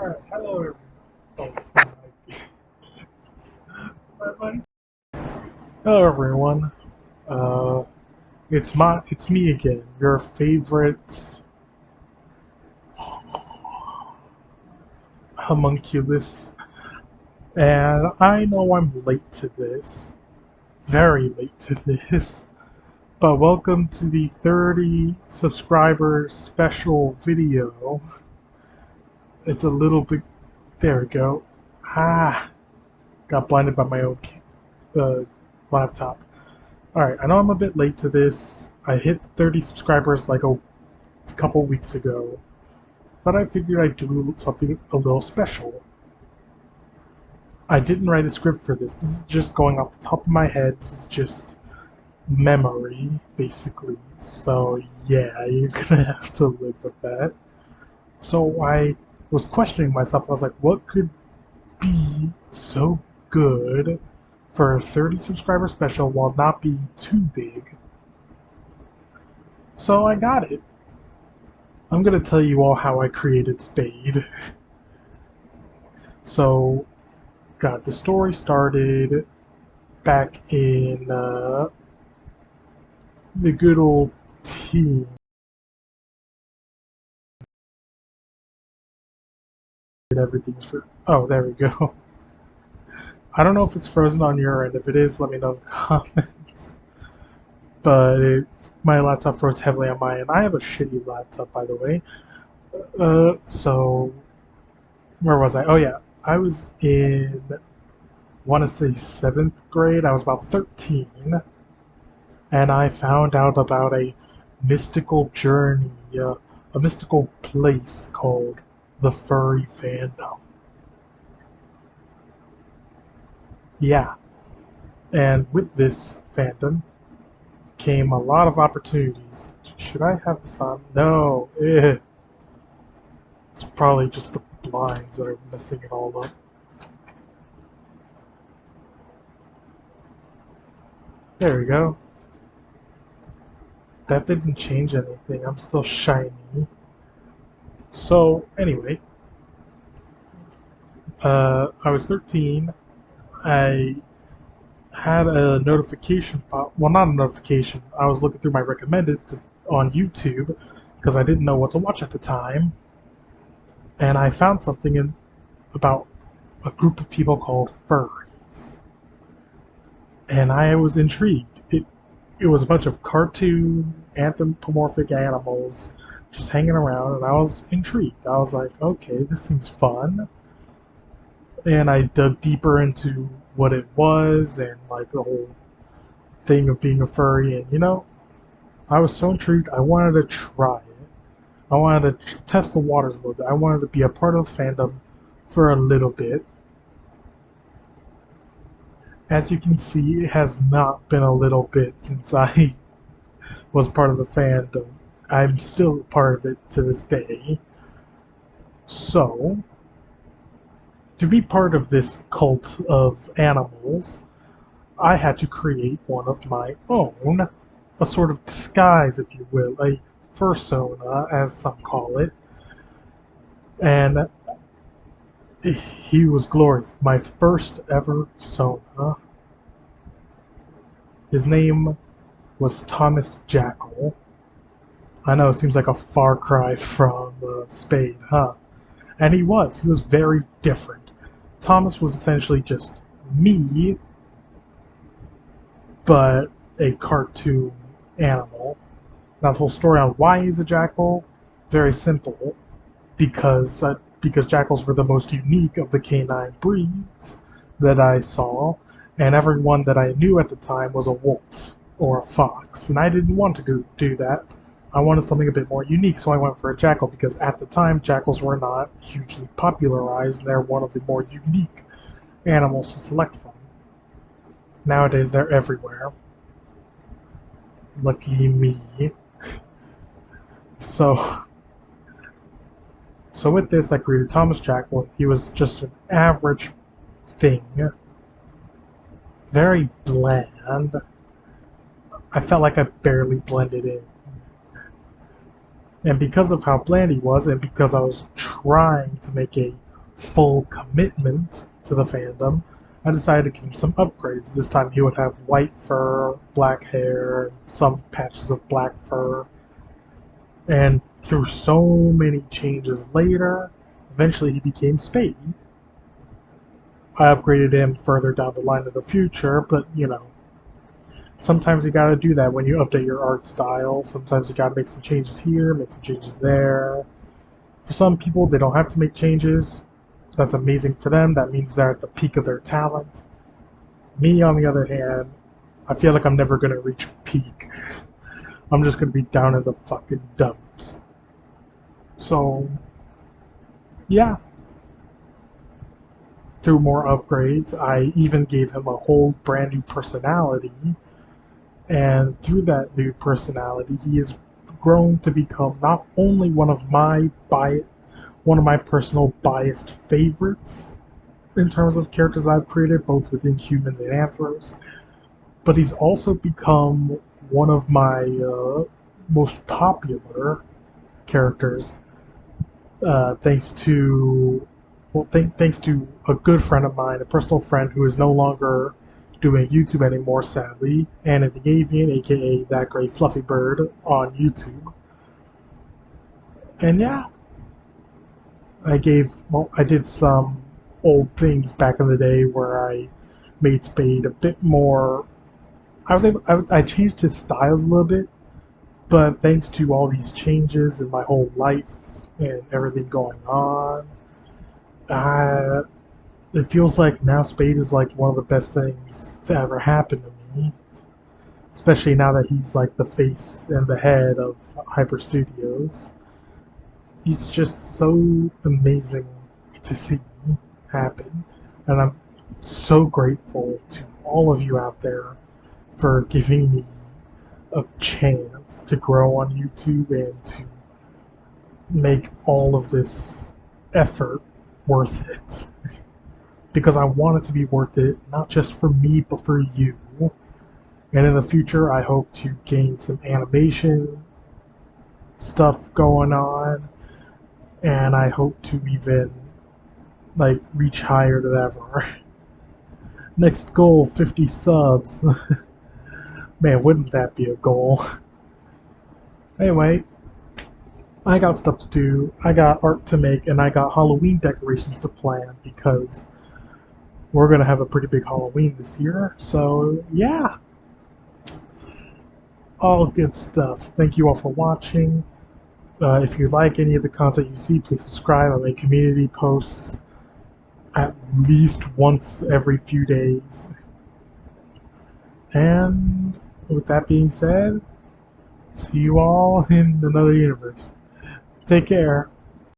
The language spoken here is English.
Alright, hello everyone. Oh, my. Hello everyone. Uh, it's me again, your favorite homunculus, and I know I'm late to this, very late to this, but welcome to the 30 subscriber special video. It's a little bit. There we go. Ah, got blinded by my own uh, laptop. Alright, I know I'm a bit late to this. I hit 30 subscribers like a couple weeks ago, but I figured I'd do something a little special. I didn't write a script for this. This is just going off the top of my head. This is just memory, basically. So yeah, you're gonna have to live with that. So I was questioning myself. I was like, what could be so good for a 30 subscriber special while not being too big? So I got it. I'm gonna tell you all how I created Spade. So, the story started back in the good old teen. Everything's for. Oh, there we go. I don't know if it's frozen on your end. If it is, let me know in the comments. But my laptop froze heavily on my end. I have a shitty laptop, by the way. So where was I? Oh yeah, I was in, want to say 7th grade. I was about 13, and I found out about a mystical journey, a mystical place called the furry fandom. Yeah, and with this fandom came a lot of opportunities. Should I have this on? No, it's probably just the blinds that are messing it all up. There we go. That didn't change anything. I'm still shiny. So, anyway, I was 13. I had a notification pop. Well, not a notification. I was looking through my recommended on YouTube because I didn't know what to watch at the time, and I found something about a group of people called furries, and I was intrigued. It was a bunch of cartoon anthropomorphic animals just hanging around, and I was intrigued. I was like, okay, this seems fun. And I dug deeper into what it was and like the whole thing of being a furry, and I was so intrigued. I wanted to try it. I wanted to test the waters a little bit. I wanted to be a part of the fandom for a little bit. As you can see, it has not been a little bit since I was part of the fandom. I'm still part of it to this day. So, to be part of this cult of animals, I had to create one of my own, a sort of disguise, if you will, a fursona, as some call it. And he was glorious. My first ever Sona. His name was Thomas Jackal. I know it seems like a far cry from Spade, huh? And he was. He was very different. Thomas was essentially just me, but a cartoon animal. Now the whole story on why he's a jackal, very simple, because jackals were the most unique of the canine breeds that I saw, and everyone that I knew at the time was a wolf or a fox, and I didn't want to do that. I wanted something a bit more unique, so I went for a jackal, because at the time jackals were not hugely popularized, and they're one of the more unique animals to select from. Nowadays they're everywhere. Lucky me. So with this, I created Thomas Jackal. He was just an average thing, very bland. I felt like I barely blended in. And because of how bland he was, and because I was trying to make a full commitment to the fandom, I decided to give him some upgrades. This time he would have white fur, black hair, some patches of black fur. And through so many changes later, eventually he became Spade. I upgraded him further down the line in the future, but you know, sometimes you gotta do that when you update your art style. Sometimes you gotta make some changes here, make some changes there. For some people, they don't have to make changes. That's amazing for them. That means they're at the peak of their talent. Me, on the other hand, I feel like I'm never gonna reach peak. I'm just gonna be down in the fucking dumps. So, yeah. Through more upgrades, I even gave him a whole brand new personality. And through that new personality, he has grown to become not only one of my personal biased favorites in terms of characters I've created, both within humans and anthros, but he's also become one of my most popular characters, thanks to thanks to a good friend of mine, a personal friend who is no longer doing YouTube anymore, sadly, Anna the Avian, aka That Great Fluffy Bird, on YouTube. And yeah, I did some old things back in the day where I made Spade a bit more. I changed his styles a little bit, but thanks to all these changes in my whole life and everything going on, uh, it feels like now Spade is like one of the best things to ever happen to me. Especially now that he's like the face and the head of Hyper Studios. He's just so amazing to see happen. And I'm so grateful to all of you out there for giving me a chance to grow on YouTube and to make all of this effort worth it. Because I want it to be worth it, not just for me, but for you. And in the future, I hope to gain some animation stuff going on, and I hope to even like reach higher than ever. Next goal, 50 subs. Man, wouldn't that be a goal? Anyway, I got stuff to do, I got art to make, and I got Halloween decorations to plan because we're gonna have a pretty big Halloween this year. So yeah, all good stuff. Thank you all for watching. If you like any of the content you see, please subscribe. I make community posts at least once every few days. And with that being said, see you all in another universe. Take care.